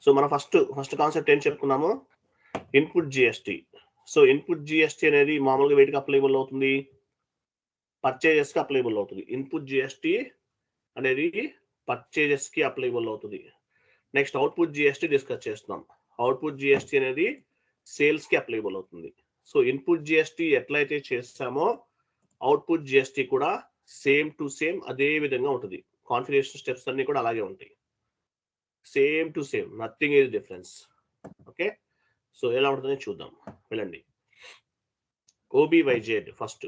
So మనం first concept ఏం చెప్పుకున్నాము, input GST. So input GST అనేది మామూలుగా వేటికి అప్లైబుల్ అవుతుంది, పర్చేజెస్ కి అప్లైబుల్ అవుతుంది. ఇన్పుట్ జిఎస్టి అనేది పర్చేజెస్ కి అప్లైబుల్ అవుతుంది. నెక్స్ట్ అవుట్పుట్ జిఎస్టి డిస్కస్ చేస్తున్నాం. అవుట్పుట్ జిఎస్టి అనేది సేల్స్ కి అప్లైబుల్ అవుతుంది. సో ఇన్పుట్ జిఎస్టి ఎట్లయితే చేస్తామో అవుట్పుట్ జిఎస్టి కూడా సేమ్ టు సేమ్ అదే విధంగా ఉంటుంది. కాన్ఫిగరేషన్ స్టెప్స్ అన్ని కూడా అలాగే ఉంటాయి, same to same, nothing is difference. Okay, so ఎలా ఉంటుందని చూద్దాం, వెళ్ళండి. ఓబీవైజెడ్ ఫస్ట్.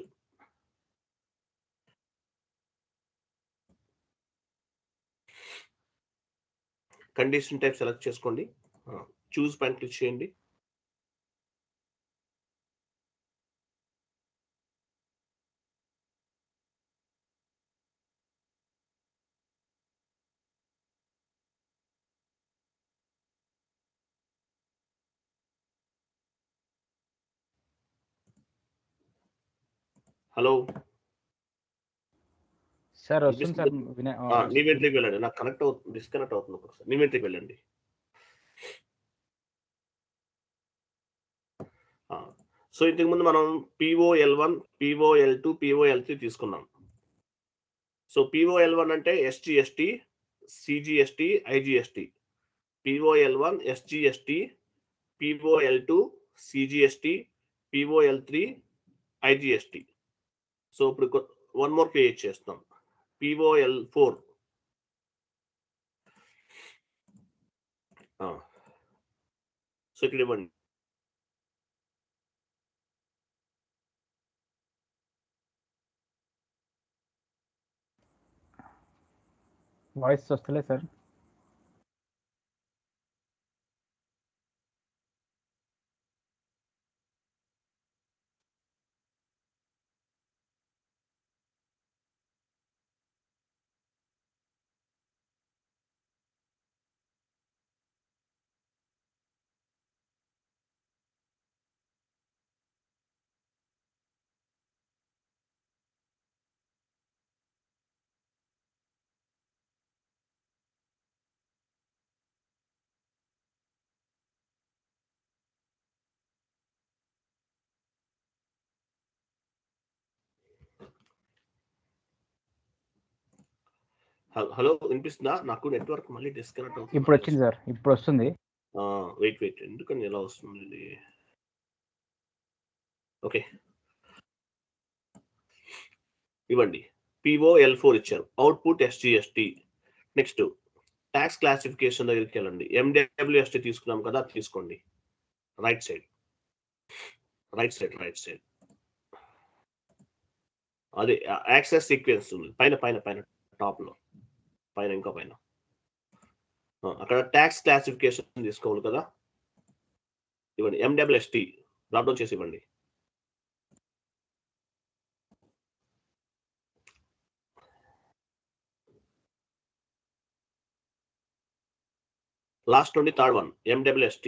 కండిషన్ టైప్ సెలెక్ట్ చేసుకోండి, చూస్ పైన క్లిక్ చేయండి. హలో సార్ వస్తుంది సార్. నీవెంట్రీకి వెళ్ళండి, నాకు కనెక్ట్ అవుతుంది, డిస్కనెక్ట్ అవుతుంది ఒకసారి. నీవెంట్రీకి వెళ్ళండి. సో ఇంతకు ముందు మనం POL1, POL2, POL3 తీసుకున్నాం. సో POL1 అంటే SGST, CGST, IGST. POL1 SGST, POL2 CGST, POL3 IGST. So ఇప్పుడు వన్ మోర్ క్రియేట్ చేస్తాం, POL4. సో ఇక్కడ ఇవ్వండి. వాయిస్ వస్తలే సార్. హలో, వినిపిస్తుందా? నాకు నెట్వర్క్ మళ్ళీ డిస్కనెక్ట్ అవుతుంది. ఇప్పుడు వచ్చింది సార్, ఇప్పుడు వస్తుంది. వెయిట్ ఎందుకని ఎలా వస్తుంది ఇది? ఓకే, ఇవ్వండి. POL4 ఇచ్చారు, output SGST. Next tax classification దగ్గరికి వెళ్ళండి. MWST తీసుకున్నాం కదా, తీసుకోండి. Right side. అదే యాక్సెస్ సీక్వెన్స్ ఉంది పైన టాప్ లో, ఇంకా పైన అక్కడ ట్యాక్స్ క్లాసిఫికేషన్ తీసుకోవాలి కదా, ఇవ్వండి. MWST డ్రాప్ డౌన్ చేసి ఇవ్వండి. లాస్ట్ నుండి third one, MWST.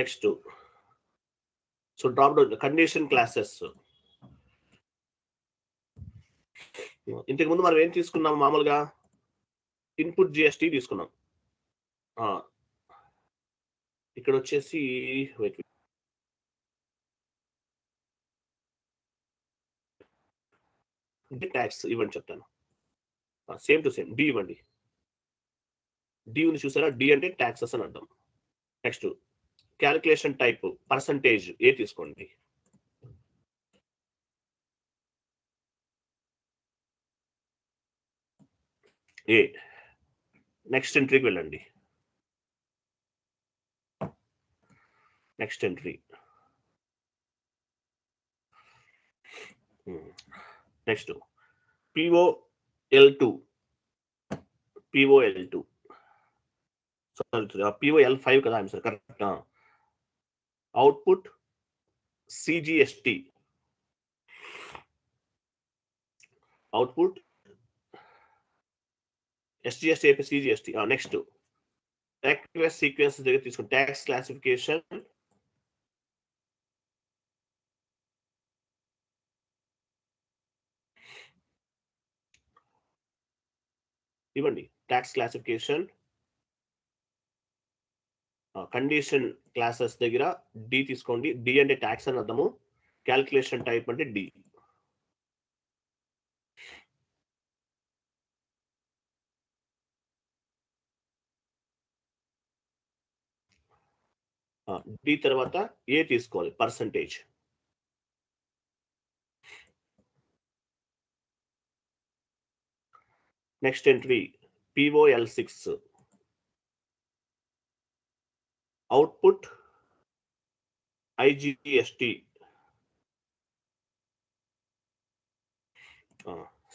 Next so drop down condition classes. ఇంతకు ముందు మనం ఏం తీసుకున్నాం, మామూలుగా ఇన్పుట్ జిఎస్టి తీసుకున్నాం. ఇక్కడ వచ్చేసి ట్యాక్స్ ఇవ్వండి, చెప్తాను. సేమ్ టు సేమ్ డి ఇవ్వండి. డి ఉంది చూసారా, డి అంటే ట్యాక్సెస్ అని అర్థం. నెక్స్ట్ క్యాలిక్యులేషన్ టైప్ పర్సంటేజ్ ఏ తీసుకోండి. ఏ. నెక్స్ట్ ఎంట్రీకి వెళ్ళండి. Next entry. Next POL2. POL5 కదా, sir correct. Output CGST. Output SGST అయిపోయి CGST. నెక్స్ట్ ట్యాక్స్ సీక్వెన్స్ దగ్గర తీసుకుని ట్యాక్స్ క్లాసిఫికేషన్. ఇవ్వండి ట్యాక్స్ క్లాసిఫికేషన్. కండిషన్ క్లాసెస్ దగ్గర డి తీసుకోండి. డి అంటే ట్యాక్స్ అని అర్థము, క్యాల్కులేషన్ టైప్ అంటే డి. డి తర్వాత ఏ తీసుకోవాలి, percentage. Next entry POL6, output IGST,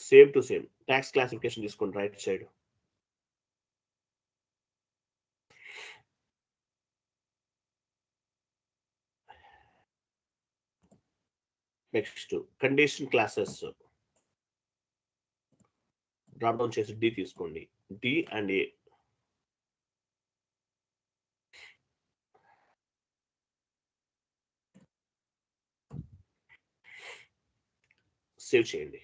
same to same tax classification తీసుకోండి right side. Next condition classes drop down చేసి డి తీసుకోండి. D and A. సేవ్ చేయండి.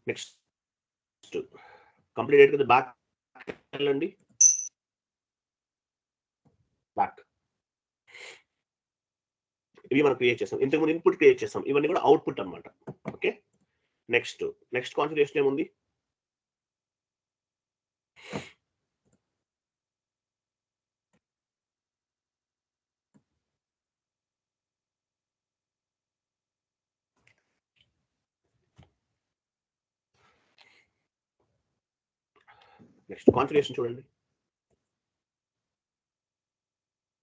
నెక్స్ట్ కంప్లీట్ అయితే బ్యాక్ వెళ్ళండి. Back ఇవి మనం క్రియేట్ చేస్తాం. ఇంతకుముందు ఇన్పుట్ క్రియేట్ చేస్తాం, ఇవన్నీ కూడా అవుట్పుట్ అన్నమాట. ఓకే, నెక్స్ట్ కాన్ఫిగరేషన్ ఏముంది? నెక్స్ట్ కాన్ఫిగరేషన్ చూడండి.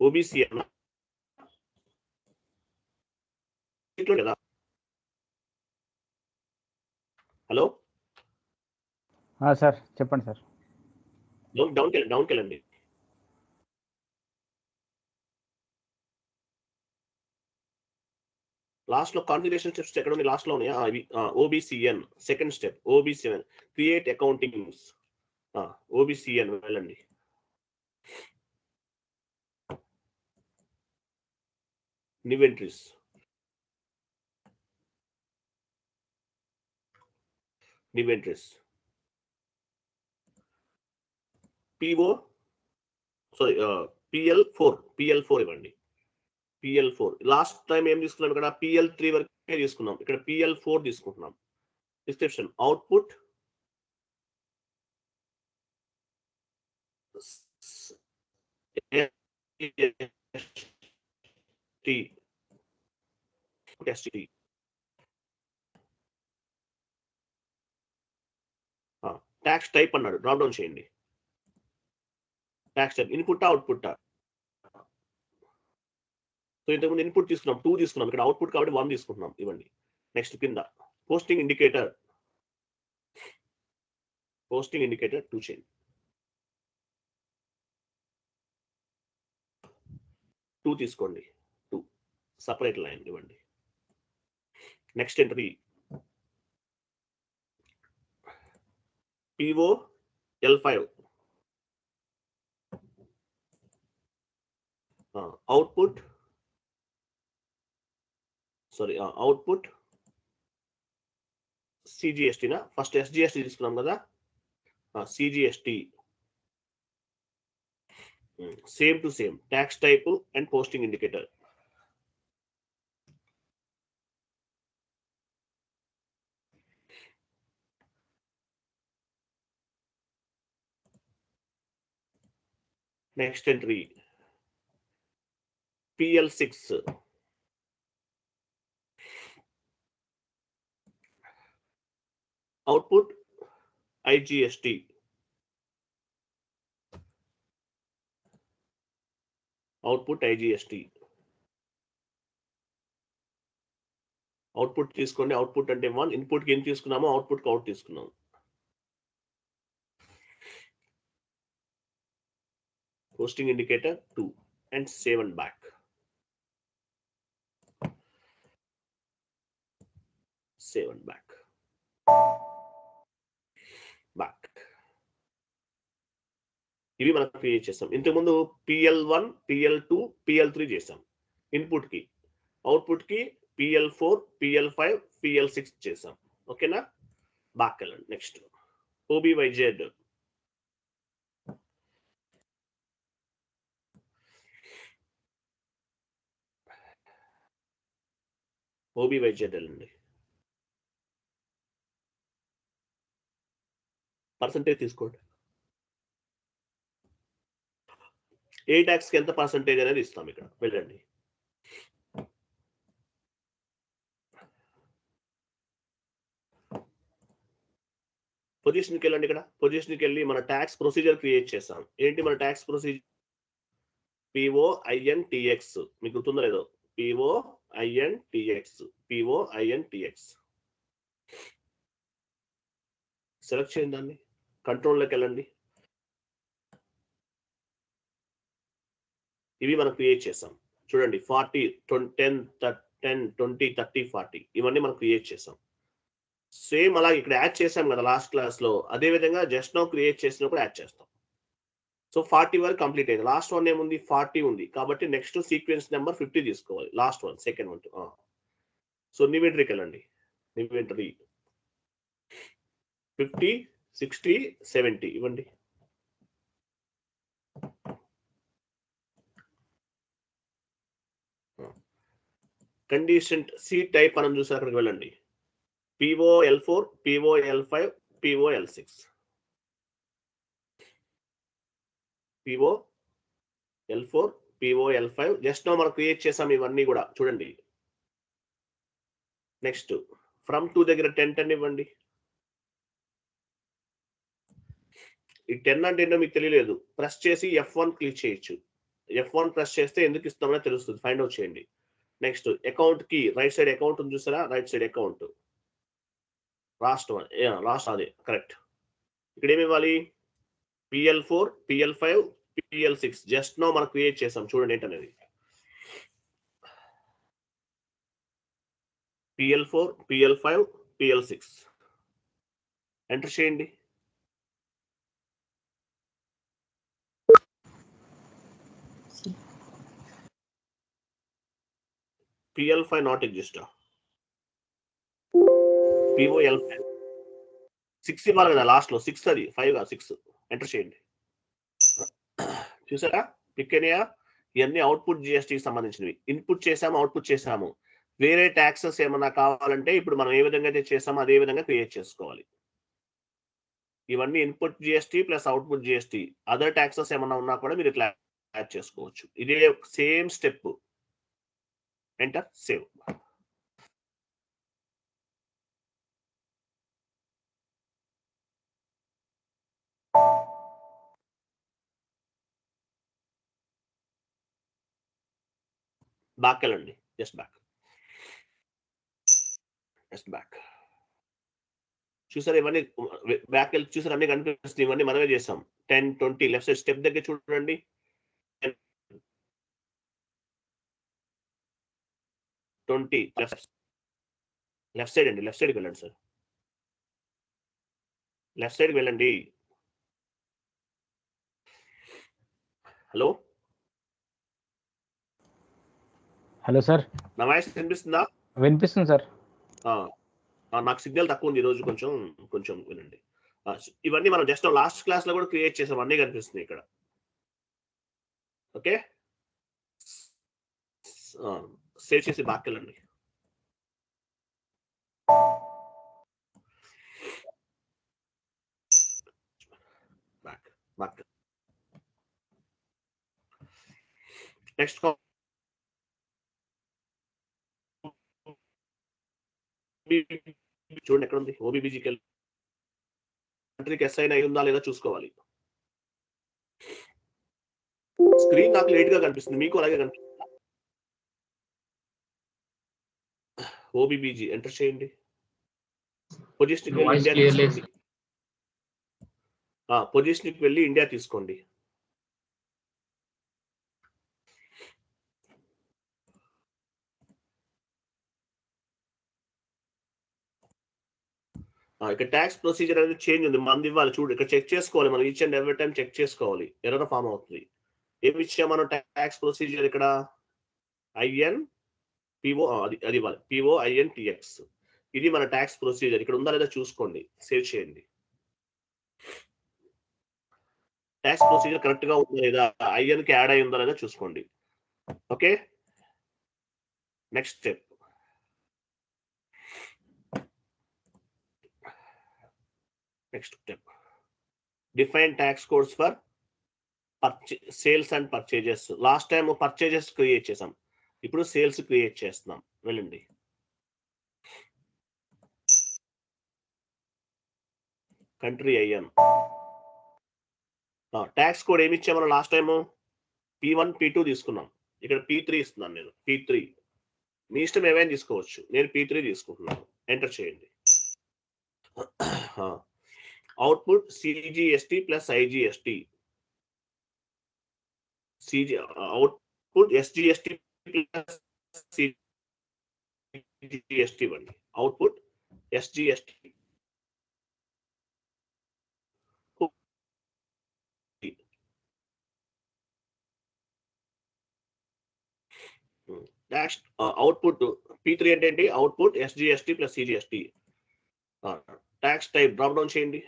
ఓబీసీ కదా. హలో సార్ చెప్పండి సార్. డౌన్కి వెళ్ళండి. లాస్ట్ లో కాన్ఫిగరేషన్ స్టెప్స్ ఎక్కడ ఉంది? లాస్ట్ లో ఉన్నాయా? ఇవి OBCN second step. OBCN create accountings. OBCN వెళ్ళండి. New entries. PL4 ఇవ్వండి. PL4 లాస్ట్ టైం ఏం తీసుకున్నాం? ఇక్కడ PL3 వరకే తీసుకున్నాం, ఇక్కడ PL4 తీసుకుంటున్నాం. డిస్క్రిప్షన్ అవుట్పుట్ ట్యాక్స్ టైప్ అన్నాడు, డ్రాప్ డౌన్ చేయండి. Tax type input output. So ఇంతకుముందు ఇన్పుట్ తీసుకున్నాం 2 తీసుకున్నాం, ఇక్కడ అవుట్పుట్ కాబట్టి 1 తీసుకుంటున్నాం. ఇవ్వండి. నెక్స్ట్ కింద పోస్టింగ్ ఇండికేటర్ 2 చేయండి. 2 తీసుకోండి. 2 సపరేట్ లైన్ ఇవ్వండి. Next entry POL5 output CGST నా ఫస్ట్ SGST తీసుకున్నాం కదా, CGST same to same tax type and posting indicator. Next entry PL6 output IGST. Output తీసుకోండి. అవుట్పుట్ అంటే 1, ఇన్పుట్ కి ఏం తీసుకున్నామో అవుట్పుట్ కి అవుట్ తీసుకున్నాం. Posting indicator 2 and save and back. ఇవి మనం క్రియేట్ చేస్తాం. ఇంతకుముందు PL1, PL2, PL3 చేసాం ఇన్పుట్ కి. అవుట్పుట్ కి PL4, PL5, PL6 చేసాం. ఓకేనా? బాకెళ్ళండి. నెక్స్ట్ ఓబీవైజెడ్. ఓబీవైజెడ్ వెళ్ళండి. పర్సంటేజ్ తీసుకోండి. ఏ ట్యాక్స్కి ఎంత పర్సంటేజ్ అనేది ఇస్తాం ఇక్కడ. వెళ్ళండి. పొజిషన్కి వెళ్ళండి. ఇక్కడ పొజిషన్కి వెళ్ళి మన ట్యాక్స్ ప్రొసీజర్ క్రియేట్ చేస్తాం. ఏంటి మన ట్యాక్స్ ప్రొసీజర్? పిఓఐఎన్టిఎక్స్. మీకు గుర్తుందో లేదో? పిఓఐఎన్టిఎక్స్. పిఓఐఎన్టిఎక్స్ సెలెక్ట్ చేయండి. దాన్ని కంట్రోల్లోకి వెళ్ళండి. ఇవి మనం క్రియేట్ చేసాం చూడండి. 40 10 20 30 40 ఇవన్నీ మనం క్రియేట్ చేసాం. సేమ్ అలాగే ఇక్కడ యాడ్ చేసాం కదా లాస్ట్ క్లాస్ లో, అదే విధంగా జస్ట్ నౌ క్రియేట్ చేసినప్పుడు యాడ్ చేస్తాం. సో 40 వరకు కంప్లీట్ అయింది. లాస్ట్ వన్ ఏముంది? 40 ఉంది. కాబట్టి నెక్స్ట్ సీక్వెన్స్ నెంబర్ 50 తీసుకోవాలి. Last one second one. So ఇన్వెంటరీకి వెళ్ళండి. ఇన్వెంటరీ 50 60 70 ఇవ్వండి. కండిషన్ సి టైప్ మనం చూసి అక్కడికి వెళ్ళండి. POL4 POL5 POL6 POL4 POL5 just no మనం క్రియేట్ చేసాం ఇవన్నీ కూడా చూడండి. నెక్స్ట్ ఫ్రమ్ 2 దగ్గర 10 ఇవ్వండి. ఈ 10 అంటే ఏంటో మీకు తెలియలేదు. ప్రెస్ చేసి F1 క్లిక్ చేయొచ్చు. F1 ప్రెస్ చేస్తే ఎందుకు ఇస్తామో తెలుస్తుంది. ఫైండ్ అవుట్ చేయండి. నెక్స్ట్ అకౌంట్ కి రైట్ సైడ్ అకౌంట్ ఉంది చూసారా? Right side account last one. Last అదే కరెక్ట్. ఇక్కడ ఏమి ఇవ్వాలి? PL4 PL5 PL6 just no మనం క్రియేట్ చేసాం చూడండి ఏంటనేది. PL4 PL5 PL6 ఎంటర్ చేయండి. PL5 not exist. POL5 6 ఇవ్వాలి కదా లాస్ట్ లో. 6 అది 5 కాదు 6. ఎంటర్ చేయండి. చూసారా పిక్ అయినాయా? ఇవన్నీ అవుట్పుట్ జిఎస్టీకి సంబంధించినవి. ఇన్పుట్ చేసాము, అవుట్పుట్ చేసాము. వేరే ట్యాక్సెస్ ఏమన్నా కావాలంటే ఇప్పుడు మనం ఏ విధంగా అయితే చేసామో అదే విధంగా క్రియేట్ చేసుకోవాలి. ఇవన్నీ input GST plus output GST. Other taxes ఏమన్నా ఉన్నా కూడా మీరు ఇట్లా యాడ్ చేసుకోవచ్చు. ఇదే same step. Enter save. Back వెళ్ళండి. Just back. Just back. చూసారు ఇవన్నీ బ్యాక్ వెళ్ళి చూసారు అన్ని కనిపిస్తుంది. ఇవన్నీ మనమే చేసాం. 10 20 లెఫ్ట్ సైడ్ స్టెప్ దగ్గర చూడండి. 20 లెఫ్ట్ సైడ్ అండి. లెఫ్ట్ సైడ్కి వెళ్ళండి సార్. లెఫ్ట్ సైడ్కి వెళ్ళండి. Hello hello sir. నా వాయిస్ వినిపిస్తుందా? వినిపిస్తుంది సార్. నాకు సిగ్నల్ తక్కువ ఉంది ఈరోజు. కొంచెం వినండి. ఇవన్నీ మనం జస్ట్ లాస్ట్ క్లాస్ లో కూడా క్రియేట్ చేసాం. అన్నీ కనిపిస్తుంది ఇక్కడ. ఓకే సేవ్ చేసి బ్యాక్ వెళ్ళండి. బ్యాక్ నెక్స్ట్ చూడండి ఎక్కడ ఉంది. ఓబీబీజీకి వెళ్ళి కంట్రీకి ఎస్ఐన్ అయి ఉందా లేదా చూసుకోవాలి. స్క్రీన్ నాకు లేట్ గా కనిపిస్తుంది, మీకు అలాగే కనిపిస్తుంది. ఓబీబీజీ ఎంటర్ చేయండి. పొజిషన్కి వెళ్ళి ఇండియా తీసుకోండి. పొజిషన్కి వెళ్ళి ఇండియా తీసుకోండి. ఇక్కడ ట్యాక్స్ ప్రొసీజర్ అనేది చేంజ్ ఉంది. మంది ఇవ్వాలి చూడు. ఇక్కడ చెక్ చేసుకోవాలి మనం. Each and every time check చేసుకోవాలి. ఎర్రర్ ఫామ్ అవుతుంది. ఏమి ఇచ్చాం మనం ట్యాక్స్ ప్రొసీజర్? ఇక్కడ IN PO అది ఇవ్వాలి. POINTX. ఇది మన ట్యాక్స్ ప్రొసీజర్. ఇక్కడ ఉందా లేదా చూసుకోండి, సేవ్ చేయండి. ట్యాక్స్ ప్రొసీజర్ కరెక్ట్ గా ఉందా లేదా, ఐఎన్కి యాడ్ అయి ఉందా లేదా చూసుకోండి. Okay, next step. Define tax codes for sales and purchases. Last time purchases create చేసాం, ఇప్పుడు సేల్స్ క్రియేట్ చేస్తున్నాం. వెళ్ళండి. Country IN. ట్యాక్స్ కోడ్ ఏమి ఇచ్చాం మనం లాస్ట్ టైము? P1 P2 తీసుకున్నాం, ఇక్కడ P3 ఇస్తున్నాను నేను. P3 మీ ఇష్టం ఏమైనా తీసుకోవచ్చు, నేను P3 తీసుకుంటున్నాను. ఎంటర్ చేయండి. Output CGST plus IGST. Output SGST plus CGST ఇవ్వండి. Output SGST. అవుట్పుట్ P3 అంటే ఏంటి? Output SGST plus CGST. Tax type drop down చేయండి.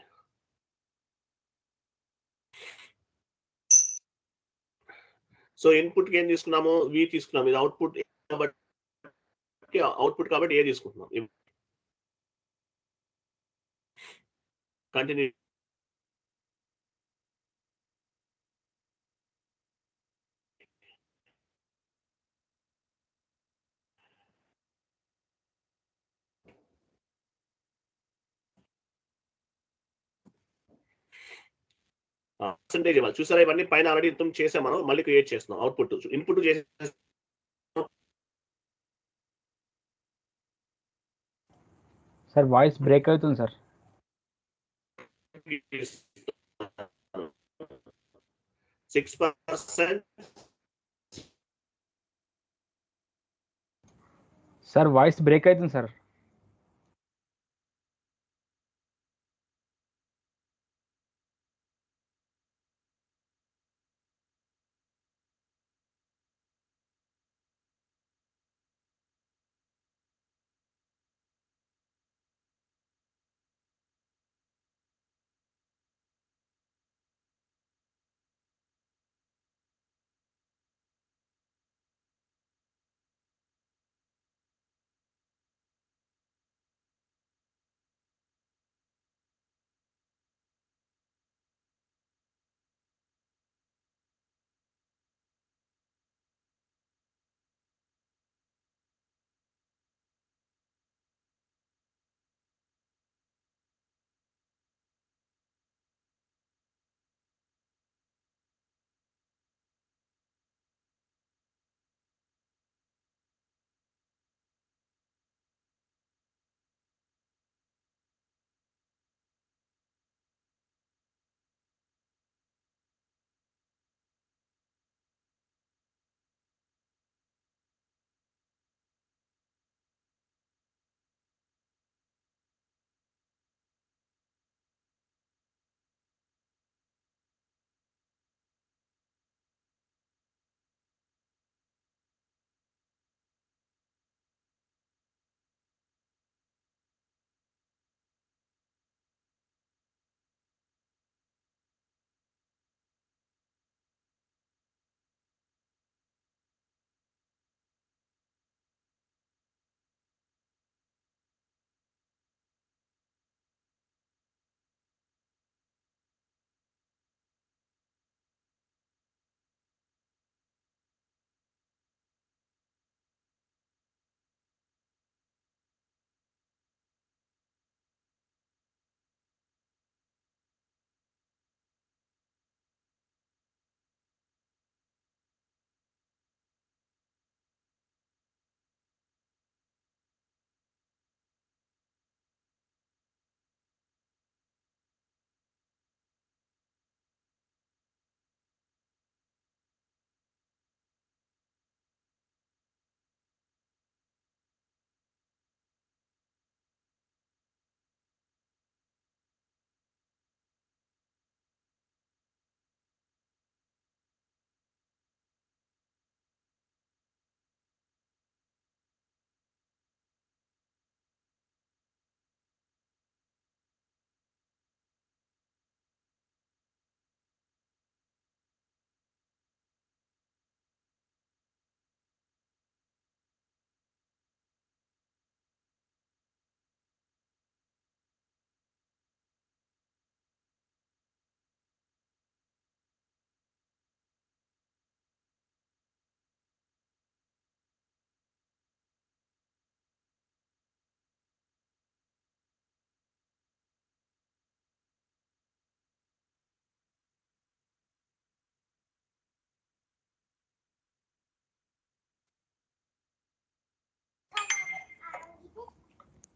సో ఇన్పుట్ కి ఏం తీసుకున్నాము? వి తీసుకున్నాము. ఇది అవుట్పుట్ కాబట్టి ఏ తీసుకుంటున్నాం. కంటిన్యూ. పర్సెంటేజ్ ఇవ్వాలి. చూసారా, ఇవన్నీ పైన ఆల్రెడీ ఇంత చేసాం మనం, మళ్ళీ క్రియేట్ చేస్తున్నాం. అవుట్పుట్ ఇన్పుట్ చేసే సార్ వాయిస్ బ్రేక్ అవుతుంది సార్. 6%. సార్ వాయిస్ బ్రేక్ అవుతుంది సార్.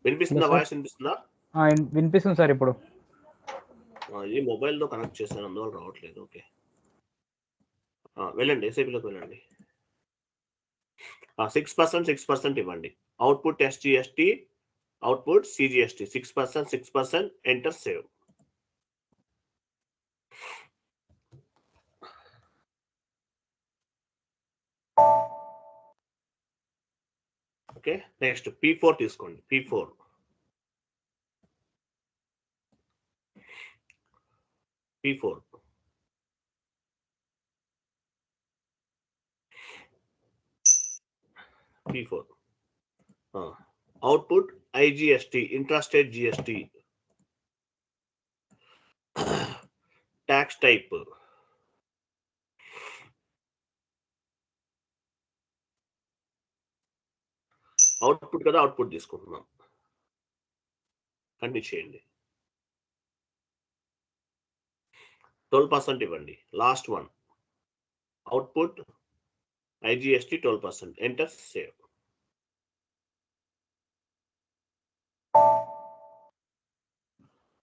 వినిపిస్తుందా? sir. వాయిస్ వినిపిస్తుందా? వినిపిస్తుంది సార్ ఇప్పుడు. ఇది మొబైల్తో కనెక్ట్ చేశాను, అందువల్ల రావట్లేదు. ఓకే, వెళ్ళండి, ఎస్ఐపిలోకి వెళ్ళండి. 6% 6% ఇవ్వండి. Output SGST, output CGST. 6% 6%, enter save. Okay, next P4 తీసుకోండి. P4 output IGST, intrastate GST. Tax type output కదా, అవుట్పుట్ తీసుకుంటున్నాం. కంటిన్యూ చేయండి. 12% ఇవ్వండి. Last one, output IGST 12%, enter save.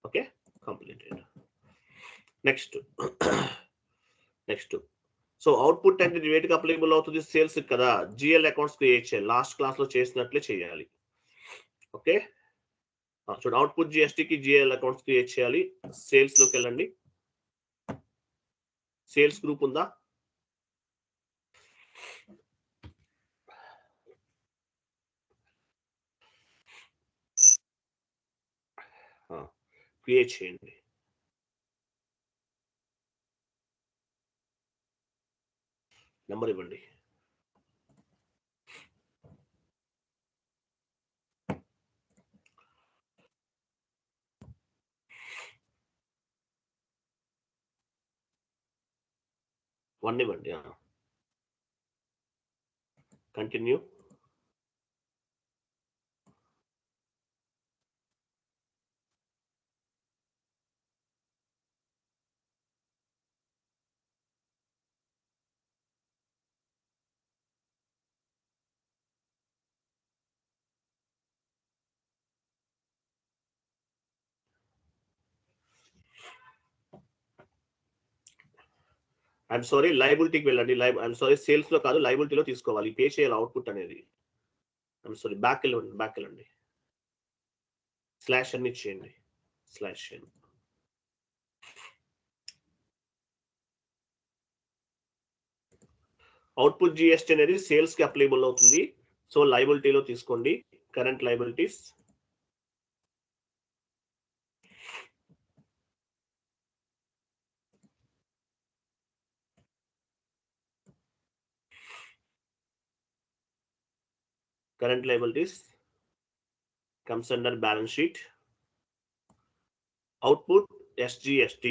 Okay, completed. Next so output అంటే వేటికి అప్లికబుల్ అవుతుంది? Sales కదా. GL accounts create చేయాలి. లాస్ట్ క్లాస్ లో చేసినట్లే చేయాలి. ఓకే, చూడండి, అవుట్పుట్ జిఎస్టికి జిఎల్ అకౌంట్స్ క్రియేట్ చేయాలి. సేల్స్ లోకి వెళ్ళండి. సేల్స్ గ్రూప్ ఉందా? క్రియేట్ చేయండి. నెంబర్ ఇవ్వండి. వన్ ఇవ్వండి. కంటిన్యూ. ఐఎమ్ సారీ, లైబిలిటీకి వెళ్ళండి. ఐఎమ్ సారీ, సేల్స్ లో కాదు, లైబిలిటీలో తీసుకోవాలి. పే చేయాలి అవుట్పుట్ అనేది. ఐఎమ్ సారీ, బ్యాక్ వెళ్ళండి. స్లాష్ అన్ని చేయండి. స్లాష్ చేయండి. అవుట్పుట్ జిఎస్టీ అనేది సేల్స్ కి అప్లికబుల్ అవుతుంది. సో లైబిలిటీలో తీసుకోండి. Current liabilities, comes under balance sheet. Output SGST.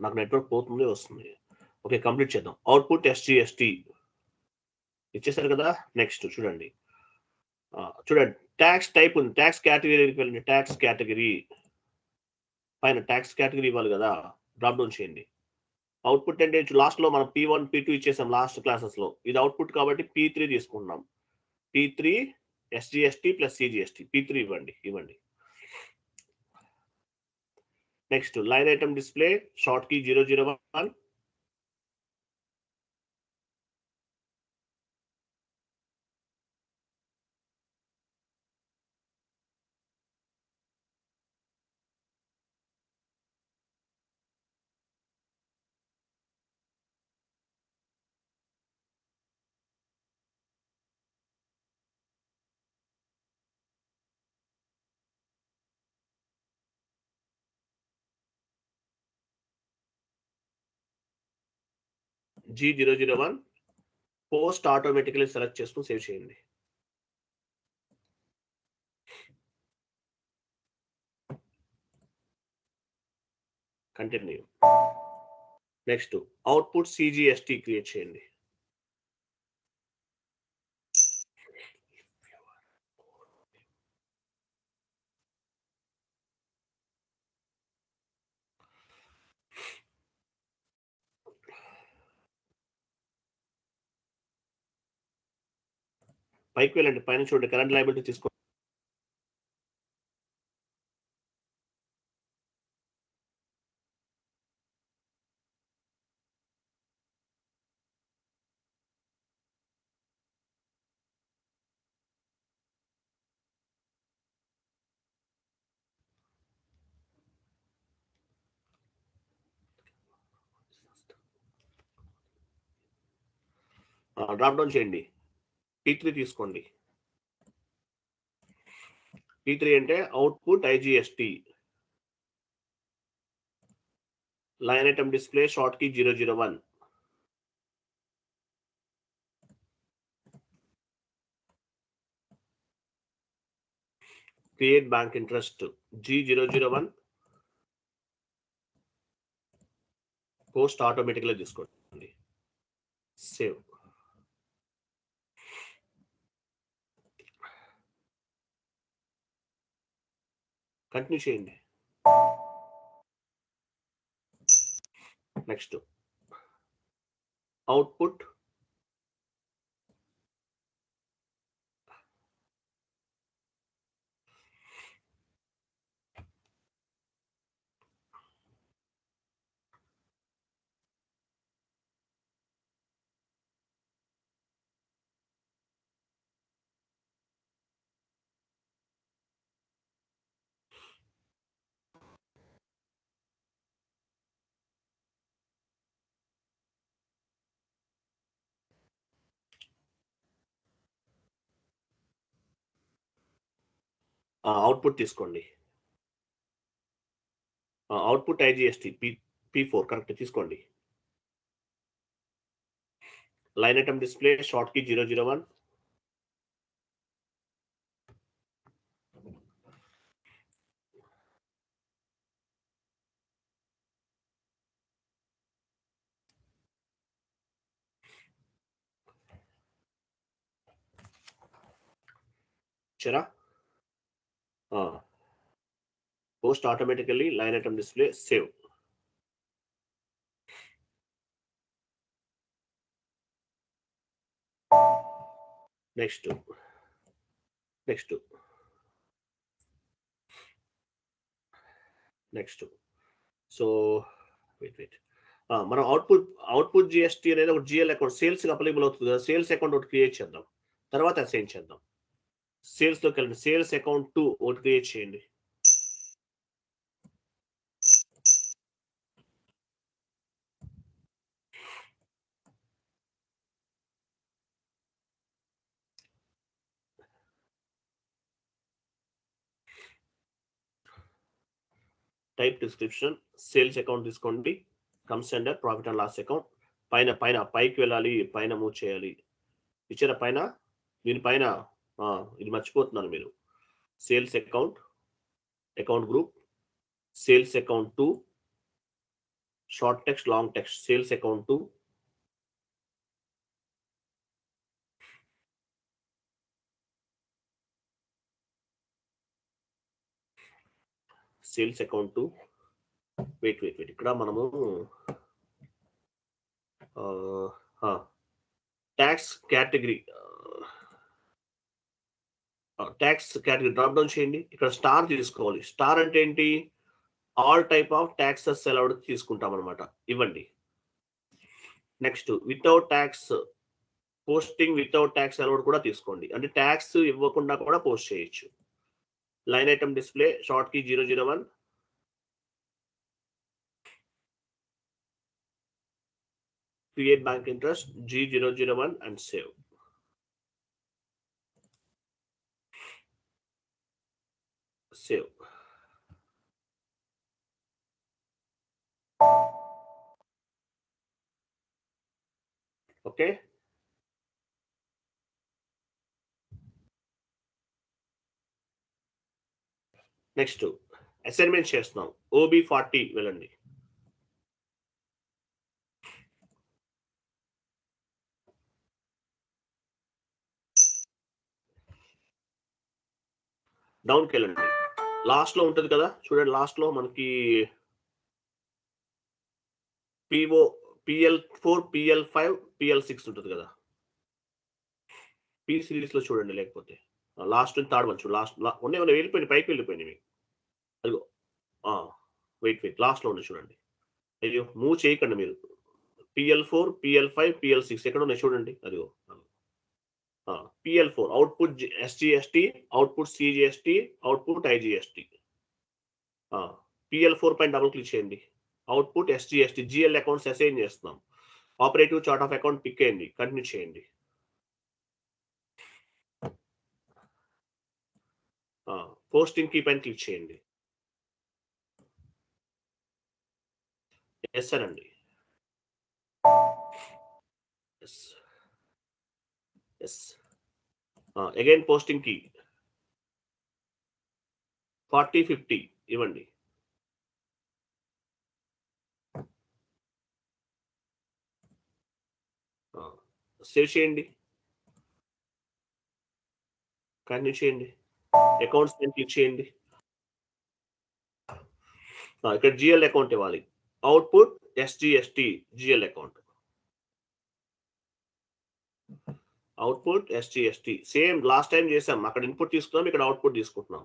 నాకు నెట్వర్క్ పోతుంది, వస్తుంది. ఓకే, కంప్లీట్ చేద్దాం. అవుట్పుట్ ఎస్జిఎస్టి ఇచ్చేసారు కదా. నెక్స్ట్ చూడండి, ట్యాక్స్ టైప్ ఉంది. ట్యాక్స్ కేటగిరీకి వెళ్ళండి. ట్యాక్స్ కేటగిరీ పైన ట్యాక్స్ కేటగిరీ ఇవ్వాలి కదా, డ్రాప్ డౌన్ చేయండి. అవుట్పుట్ అంటే లాస్ట్ లో మనం P1 P2 ఇచ్చేసాం లాస్ట్ క్లాసెస్ లో. ఇది అవుట్పుట్ కాబట్టి P3 తీసుకుంటున్నాం. P3 SGST plus CGST. P3 ఇవ్వండి. Next line item display, short key 001. G001 post automatically select చేసుకుని సేవ్ చేయండి. Continue. Next output CGST create చేయండి. పైకి వెళ్ళండి, పైన చూడండి, కరెంట్ లయబిలిటీ తీసుకోండి. డ్రాప్ డౌన్ చేయండి, T3 తీసుకోండి. T3 అంటే output IGST, line item display short key 001, create bank interest G001, post ఆటోమేటిక్గా తీసుకోండి, సేవ్. కంటిన్యూ చేయండి. నెక్స్ట్ అవుట్పుట్ అవుట్పుట్ తీసుకోండి, అవుట్పుట్ ఐజిఎస్టి P4 కరెక్ట్ తీసుకోండి, line item display short key 001, చరా post automatically line item display, save. Next so wait మనం output GST అనేది ఒక GL account sales applicable అవుతుంది కదా, సేల్స్ అకౌంట్ ఒకటి క్రియేట్ చేద్దాం, తర్వాత అసైన్ చేద్దాం. సేల్స్లోకి వెళ్ళండి, సేల్స్ అకౌంట్ 2 ఒకటి క్రియేట్ చేయండి. టైప్ డిస్క్రిప్షన్ సేల్స్ అకౌంట్ తీసుకోండి, comes under profit and loss account. పైకి వెళ్ళాలి, పైన మూవ్ చేయాలి. ఇచ్చారా పైన, దీనిపైన ఇది మర్చిపోతున్నాను మీరు. Sales account group, sales account 2, short text long text, sales account 2, sales account 2. Wait ఇక్కడ మనము ట్యాక్స్ కేటగిరీ డ్రాప్ డౌన్ చేయండి. ఇక్కడ స్టార్ తీసుకోవాలి. స్టార్ అంటే ఏంటి, all type of taxes allowed తీసుకుంటాం అనమాట, ఇవ్వండి. Next without tax posting, without tax allowed కూడా తీసుకోండి, అంటే ట్యాక్స్ ఇవ్వకుండా కూడా పోస్ట్ చేయొచ్చు. Line item display short key 001, create bank interest G001 and save. Okay, next assignment చేస్తున్నాం. OB40 వెళ్ళండి. డౌన్కి వెళ్ళండి. లాస్ట్లో ఉంటుంది కదా చూడండి, లాస్ట్లో మనకి పిఓ PL4 PL5 PL6 ఉంటుంది కదా. పి సిరీస్లో చూడండి, లేకపోతే లాస్ట్ థర్డ్ వన్ చూడు. లాస్ట్ ఉన్నాయి వెళ్ళిపోయింది, పైకి వెళ్ళిపోయింది మీకు. అదిగో వెయిట్ లాస్ట్లో ఉంది చూడండి. అయ్యో మూవ్ చేయకండి మీరు. PL4 PL5 PL6 ఎక్కడ ఉన్నాయి చూడండి. అదిగో PL4 output SGST, output CGST, output IGST. PL4 పైన డబుల్ క్లిక్ చేయండి. Output SGST GL accounts assign చేస్తున్నాం. Operative chart of account pick చేయండి, కంటిన్యూ చేయండి. పోస్టింగ్ కీ పైన క్లిక్ చేయండి. ఎస్ అనండి. ఎస్ అగైన్ పోస్టింగ్ కీ 4050 ఇవ్వండి. సేవ్ చేయండి, కంటిన్యూ చేయండి. అకౌంట్స్ పైన క్లిక్ చేయండి. ఇక్కడ GL అకౌంట్ ఇవ్వాలి. Output SGST GL account. Output SGST same last time చేసాం. అక్కడ ఇన్పుట్ తీసుకున్నాం, ఇక్కడ అవుట్పుట్ తీసుకుంటున్నాం.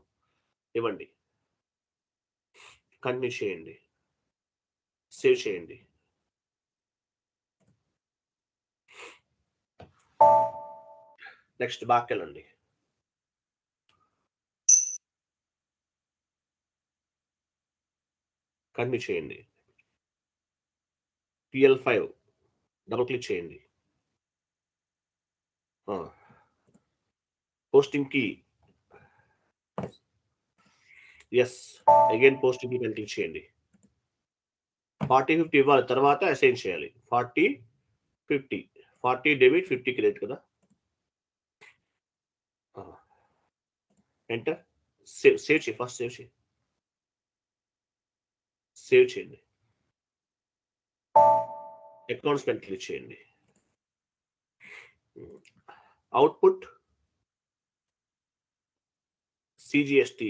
ఇవ్వండి, కంటిన్యూ చేయండి, సేవ్ చేయండి. నెక్స్ట్ బ్యాక్ వెళ్ళండి. కంటిన్యూ చేయండి. PL5 డబుల్ క్లిక్ చేయండి. Posting key S again posting key click చేయండి. 4050 ఇవ్వాలి, తర్వాత అసైన్ చేయాలి. 40 డెబిట్ 50 క్రెడిట్ కదా. ఎంటర్. సేవ్ చేయి, ఫస్ట్ సేవ్ చేయండి. అకౌంట్స్ పైన క్లిక్ చేయండి. అవుట్పుట్ CGST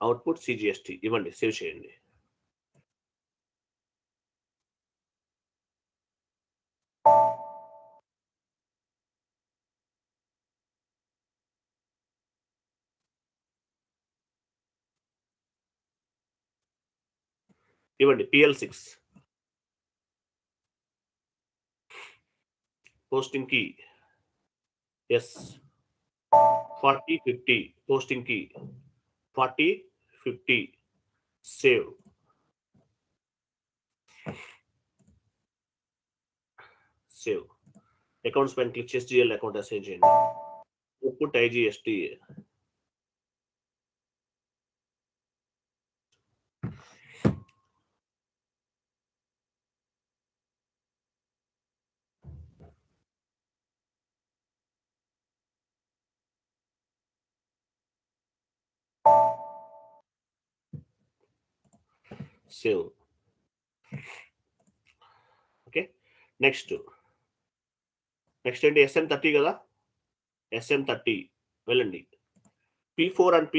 అవుట్పుట్ CGST ఇవ్వండి, సేవ్ చేయండి. ఇవ్వండి PL6 posting key S 4050 posting key 4050 save. Accounts పైన క్లిక్ చేసి GL అకౌంట్ అసైన్ చేయండి. Output IGST save. Okay, next ఏంటి? SM30 కదా. SM30 వెళ్ళండి. P4 and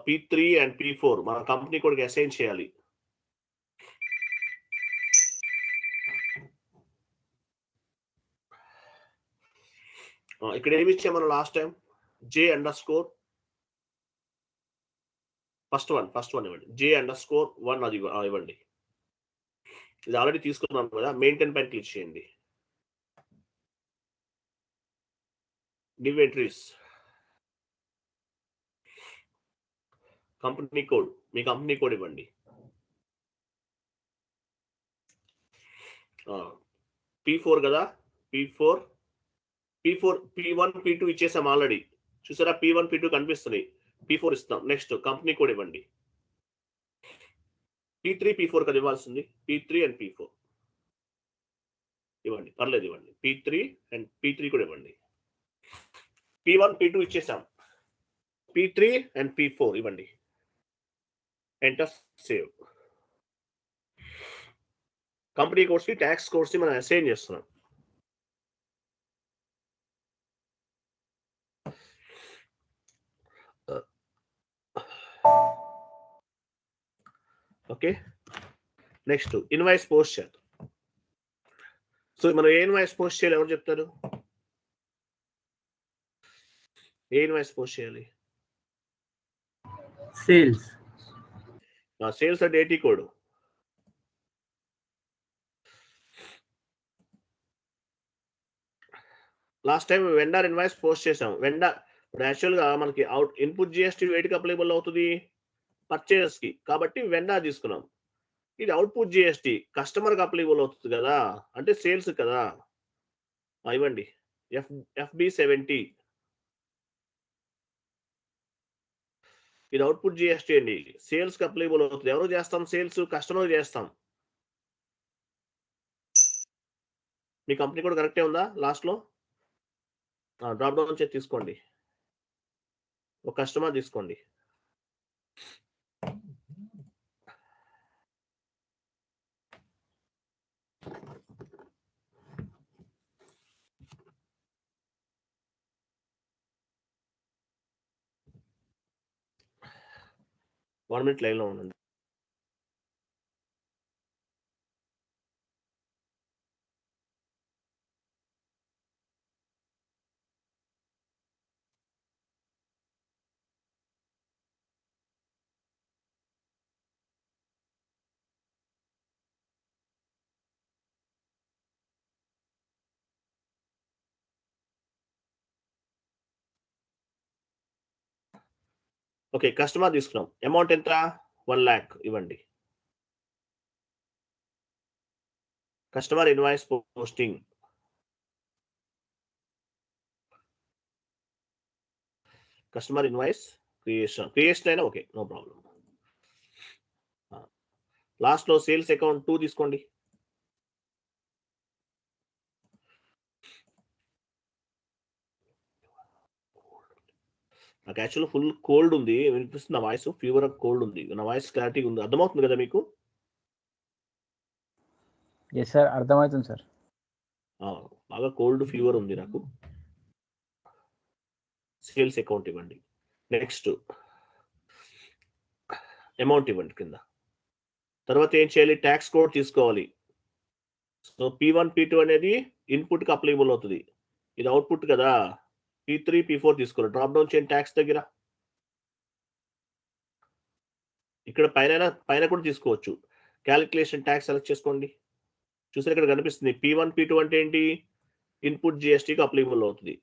P3 and P4 మన కంపెనీ కూడా అసైన్ చేయాలి. ఇక్కడ ఏమి ఇచ్చాం మనం last time? J_, first one ఇవ్వండి. J_1 అది ఇవ్వండి. ఇది ఆల్రెడీ తీసుకున్నాం కదా. మెయింటైన్ పైన క్లిక్ చేయండి. గివ్ ఎంట్రీస్, కంపెనీ కోడ్, మీ కంపెనీ కోడ్ ఇవ్వండి. P4 కదా. P4 P1 P2 ఇచ్చేసాం ఆల్రెడీ. చూసారా, P1 P2 కనిపిస్తున్నాయి. P4 ఇస్తాం. నెక్స్ట్ కంపెనీ కోడ్ ఇవ్వండి. P3 P4 కదా ఇవ్వాల్సింది. P3 అండ్ P4 ఇవ్వండి, పర్లేదు ఇవ్వండి. P3 అండ్ P3 కూడా ఇవ్వండి. P1 P2 ఇచ్చేసాం. P3 అండ్ P4 ఇవ్వండి. Enter, save. కంపెనీ కోడ్స్ కి ట్యాక్స్ కోడ్స్ ని మనం అసైన్ చేస్తున్నాం. ఓకే, నెక్స్ట్ ఇన్వాయిస్ పోస్ట్ చేద్దాం. సో మనం ఏ ఇన్వాయిస్ పోస్ట్ చేయాలి, ఎవరు చెప్తారు? ఏ ఇన్వాయిస్ పోస్ట్ చేయాలి? సేల్స్. సేల్స్ అంటే ఏటీ code. Last time vendor invoice post చేసాం. వెండర్ ఇప్పుడు యాక్చువల్గా మనకి అవుట్ ఇన్పుట్ జిఎస్టీ వేటికి అప్లైబుల్ అవుతుంది? పర్చేజెస్ కి. కాబట్టి వెండర్ తీసుకున్నాం. ఇది అవుట్పుట్ జిఎస్టీ కస్టమర్కి అప్లైబుల్ అవుతుంది కదా, అంటే సేల్స్ కదా. ఇవ్వండి FB70, ఇది అవుట్పుట్ జిఎస్టీ అండి, సేల్స్ కి అప్లైబుల్ అవుతుంది. ఎవరు చేస్తాం? సేల్స్, కస్టమర్ చేస్తాం. మీ కంపెనీ కూడా కరెక్టే ఉందా? లాస్ట్ లో డ్రాప్ డౌన్ చేసి తీసుకోండి, ఒక కస్టమర్ తీసుకోండి. వన్ మినిట్ లైన్ లో ఉండండి. ఓకే, కస్టమర్ తీసుకున్నాం. అమౌంట్ ఎంత? 1 lakh ఇవ్వండి. Customer invoice posting. Customer invoice creation అయినా ఓకే, నో ప్రాబ్లం. లాస్ట్ లో సేల్స్ అకౌంట్ 2 తీసుకోండి. నాకు యాక్చువల్ ఫుల్ కోల్డ్ ఉంది, వినిపిస్తుంది నా వాయిస్? ఫీవర్, కోల్డ్ ఉంది. నా వాయిస్ క్లారిటీ ఉంది, అర్థమవుతుంది కదా మీకు? ఎస్ సార్, అర్థమవుతుంది సార్. బాగా కోల్డ్ ఫీవర్ ఉంది నాకు. సేల్స్ అకౌంట్ ఇవ్వండి. నెక్స్ట్ అమౌంట్ ఇవ్వండి కింద. తర్వాత ఏం చేయాలి? ట్యాక్స్ కోడ్ తీసుకోవాలి. సో P1 P2 అనేది ఇన్పుట్ కి అప్లైబుల్ అవుతుంది, ఇది అవుట్పుట్ కదా. P3 P4 తీసుకోవాలి. డ్రాప్ డౌన్ చేయండి ట్యాక్స్ దగ్గర. ఇక్కడ పైన కూడా తీసుకోవచ్చు. క్యాలిక్యులేషన్ ట్యాక్స్ సెలెక్ట్ చేసుకోండి. చూసారు ఇక్కడ కనిపిస్తుంది. P1 P2 అంటే ఏంటి? ఇన్పుట్ జిఎస్టీకి అప్లైబుల్ అవుతుంది.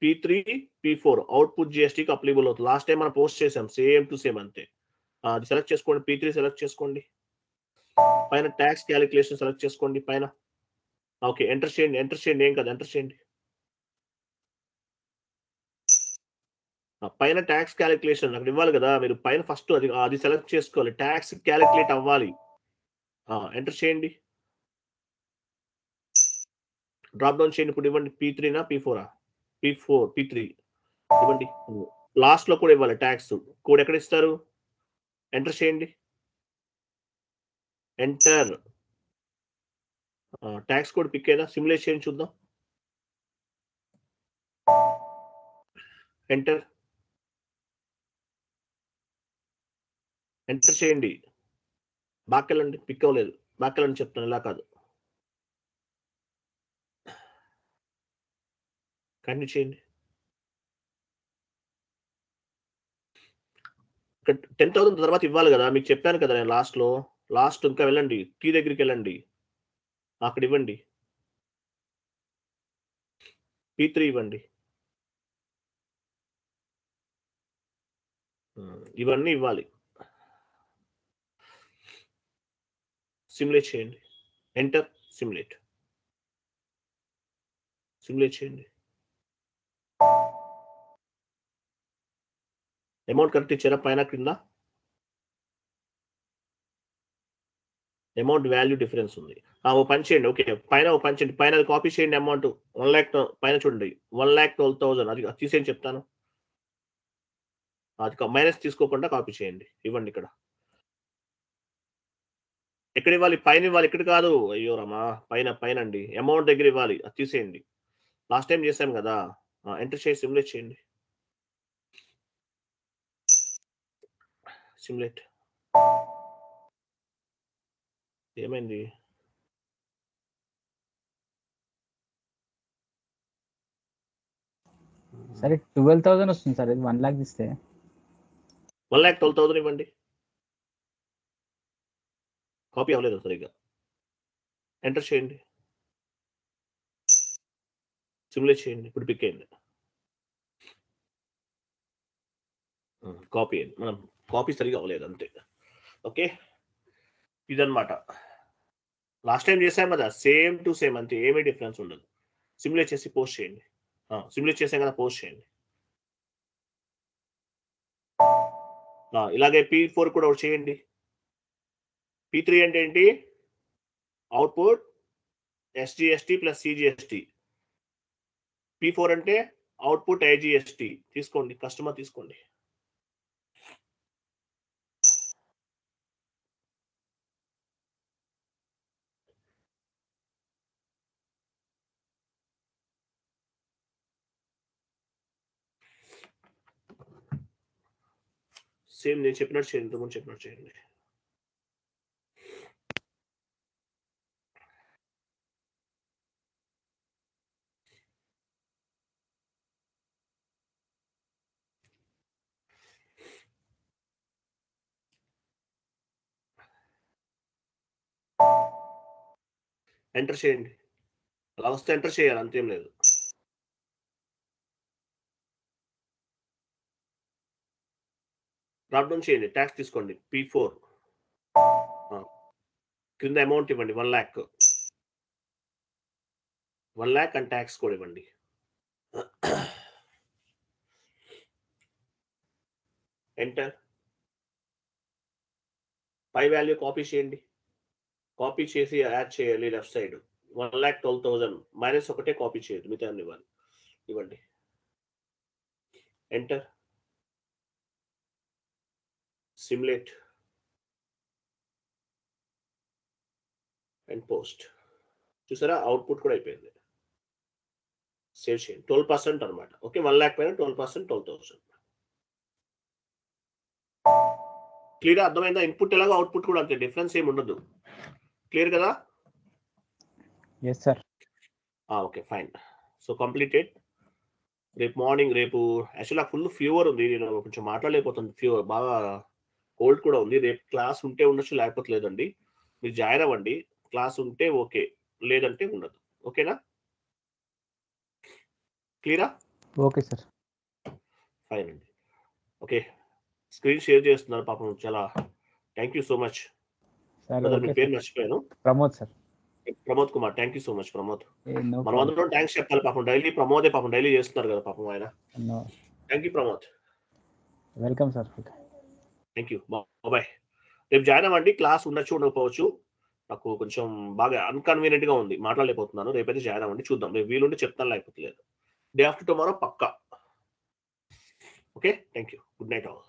P3 P4 అవుట్పుట్ జిఎస్టీకి అప్లైబుల్ అవుతుంది. లాస్ట్ టైం మనం పోస్ట్ చేసాం, సేమ్ టు సేమ్ అంతే. అది సెలెక్ట్ చేసుకోండి. P3 సెలెక్ట్ చేసుకోండి. పైన ట్యాక్స్ క్యాలిక్యులేషన్ సెలెక్ట్ చేసుకోండి పైన. ఓకే, ఎంటర్ చేయండి. ఎంటర్ చేయండి, ఏం కదా, ఎంటర్ చేయండి. పైన ట్యాక్స్ క్యాలిక్యులేషన్ అక్కడ ఇవ్వాలి కదా, మీరు పైన ఫస్ట్ అది సెలెక్ట్ చేసుకోవాలి. ట్యాక్స్ క్యాలిక్యులేట్ అవ్వాలి. ఎంటర్ చేయండి. డ్రాప్ డౌన్ చేయండి. ఇప్పుడు ఇవ్వండి. P3 P4? P3 ఇవ్వండి. లాస్ట్ లో కూడా ఇవ్వాలి ట్యాక్స్ కోడ్. ఎక్కడ ఇస్తారు? ఎంటర్ చేయండి. ఎంటర్. ట్యాక్స్ కోడ్ పిక్ అయినా సిమ్యులేట్ చేయండి చూద్దాం. ఎంటర్. ఎంటర్ చేయండి. బాకెళ్ళండి. పిక్ అవ్వలేదు. బాకెళ్ళండి చెప్తాను, ఇలా కాదు. కంటిన్యూ చేయండి. ఇక్కడ 10,000 తర్వాత ఇవ్వాలి కదా, మీకు చెప్పాను కదా నేను లాస్ట్ ఇంకా వెళ్ళండి, కీ దగ్గరికి వెళ్ళండి, అక్కడ ఇవ్వండి. P3 ఇవ్వండి. ఇవన్నీ ఇవ్వాలి. సిమ్యులేట్ చేయండి. ఎంటర్. సిమ్యులేట్ చేయండి. అమౌంట్ కరెక్ట్ ఇచ్చారా? పైన కింద అమౌంట్ వాల్యూ డిఫరెన్స్ ఉంది. ఓ పని చేయండి. ఓకే, పైన ఓ పని చేయండి. పైన కాపీ చేయండి. అమౌంట్ 1 lakh పైన చూడండి, 1,12,000 అది తీసేయండి చెప్తాను. అది మైనస్ తీసుకోకుండా కాపీ చేయండి. ఇవ్వండి ఇక్కడ. ఎక్కడ ఇవ్వాలి? పైన ఇవ్వాలి, ఇక్కడ కాదు. అయ్యో రమా, పైన అండి, అమౌంట్ దగ్గర ఇవ్వాలి. అది తీసేయండి. లాస్ట్ టైం చేసాం కదా. ఎంటర్ చేసి సిమ్యులేట్ చేయండి. సిమ్యులేట్. ఏమైంది? సరే 12,000 వస్తుంది సార్, ఇది 1 lakh ఇస్తే. 1,12,000 ఇవ్వండి. కాపీ అవ్వలేదు సరిగ్గా. ఎంటర్ చేయండి, సిమ్యులేట్ చేయండి. ఇప్పుడు పిక్ అయింది. కాపీ అయింది. మనం కాపీ సరిగా అవ్వలేదు అంతే. ఓకే, ఇదన్నమాట. లాస్ట్ టైం చేసాం కదా, సేమ్ టు సేమ్ అంతే, ఏమీ డిఫరెన్స్ ఉండదు. సిమ్యులేట్ చేసి పోస్ట్ చేయండి. సిమ్యులేట్ చేసాం కదా, పోస్ట్ చేయండి. ఇలాగే P4 కూడా ఒకటి చేయండి. P3 అంటే ఏంటి? Output SGST plus CGST. P4 అంటే అవుట్పుట్ AGST. తీసుకోండి, కస్టమర్ తీసుకోండి. సేమ్ నేను చెప్పినట్టు చేయండి, ఇంతకుముందు చెప్పినట్టు చేయండి. ఎంటర్ చేయండి. అలా వస్తే ఎంటర్ చేయాలి, అంతేం లేదు. డ్రాప్ డౌన్ చేయండి, ట్యాక్స్ తీసుకోండి. P4 కింద అమౌంట్ ఇవ్వండి, 1 lakh. 1 lakh అండ్ ట్యాక్స్ కూడా ఇవ్వండి. ఎంటర్. పై వాల్యూ కాపీ చేయండి. కాపీ చేసి యాడ్ చేయాలి లెఫ్ట్ సైడ్. 1,12,000 మైనస్ ఒకటే కాపీ చేయదు, మిగతా ఇవ్వాలి. ఇవ్వండి. ఎంటర్. Simulate and post. చూసారా, అవుట్పుట్ కూడా అయిపోయింది. సేవ్ చేయండి. 12% అనమాట. ఓకే, 1 lakh పైన 12%, 12,000. క్లియర్ అర్థమైందా? ఇన్పుట్ ఎలాగో అవుట్పుట్ కూడా అంతే, డిఫరెన్స్ ఏమి ఉండదు. క్లియర్ కదా? Yes sir. Okay, fine. So completed. రేపు మార్నింగ్, రేపు యాక్చువల్లీ ఫుల్ ఫీవర్ ఉంది, నేను కొంచెం మాట్లాడలేకపోతుంది. ఫీవర్ బాగా, కోల్డ్ కూడా ఉంది. రేపు క్లాస్ ఉంటే ఉండొచ్చు, లేకపోతే లేదండి. మీరు జాయిన్ అవ్వండి. క్లాస్ ఉంటే ఓకే, లేదంటే ఉండదు. ఓకేనా? క్లియరా? Okay sir. ఫైన్ అండి. ఓకే, స్క్రీన్ షేర్ చేస్తున్నారు పాపం. చాలా థ్యాంక్ యూ సో మచ్. మీ పేరు మర్చిపోయాను. Pramod sir. Pramod Kumar. Thank you so much Pramod. మనం అందరం థ్యాంక్స్ చెప్పాలి పాపం. డైలీ ప్రమోదే పాపం డైలీ చేస్తున్నారు కదా పాపం ఆయన. Thank you Pramod. Welcome sir. Thank you. Bye. రేపు జాయిన్ అవ్వండి. క్లాస్ ఉండొచ్చు, ఉండకపోవచ్చు. నాకు కొంచెం బాగా అన్కన్వీనియంట్ గా ఉంది, మాట్లాడలేకపోతున్నాను. రేపైతే జాయిన్ అవ్వండి, చూద్దాం. రేపు వీలుంటే చెప్తాను, లేకపోతే లేదు. డే ఆఫ్టర్ టుమారో పక్కా. Okay, thank you. Good night all.